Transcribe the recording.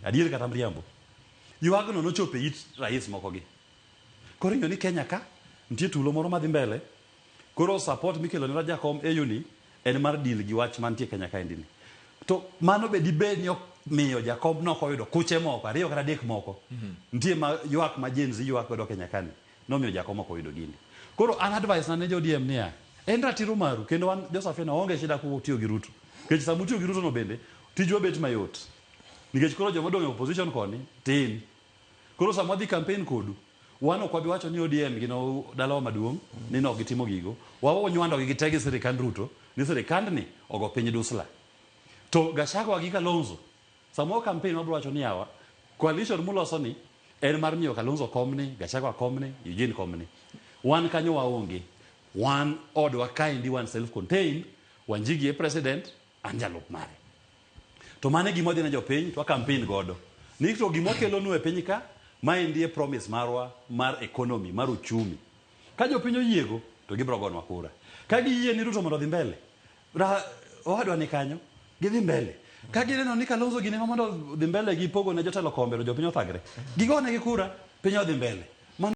adier kata mriambo. Ywagno nochopo it rais moko gi. Koro ing'eyo ni Kenya ka nitie tulo moro madhi mbele. Koro support mikelo ne Rajakom eyuni en mar deal gi wach mantie Kenya ka endini. To mano be dibed ni miyo Jakom nokoyudo kuche moko, ariyo kata adek moko. Nitie ma ywak ma Gen Z ywak godo Kenya ka ni. Nomiyo Jakom okoyudo gini. Koro an advice na ne jo ODM niya, en ratiro maru kendo wan Joseph Eno onge shida ku tiyo gi Ruto. Nikech sama tiyo gi Ruto no bende tijwa bet mayot. Nikech koro joma odong' e opposition koni tin. Koro sama dhi campaign kodu, wan ok wabi wacho ni ODM gino dalawa maduong' ni no gitimo gigo. Wawo nywando gi gitegi sirikand Ruto, ni sirikand ni ogo piny dusla. To Gachagua gi Kalonzo, sama campaign wabro wacho ni yawa, coalition muloso ni en mar miyo Kalonzo komni, Gachagua komni, Eugene komni. Wan kanyo waonge. Wan odwa kaendi wan self-contained, Wanjigi e president, an jalup mare. To mane gima dhi na jopiny, to campaign godo. Ni to gima kelo nu e piny ka, maendi e promise marwa, mar economy, mar uchumi. Ka jopiny oyiego, to gibro gonwa kura. Ka giyie ni Ruto mondo dhi mbele, owadwa ni kanyo, gidhi mbele. Ka gineno ni Kalonzo gine mondo dhi mbele gi pogo ne jotelo kombe, to jopiny othagre. Gigone gi kura, piny odhi mbele.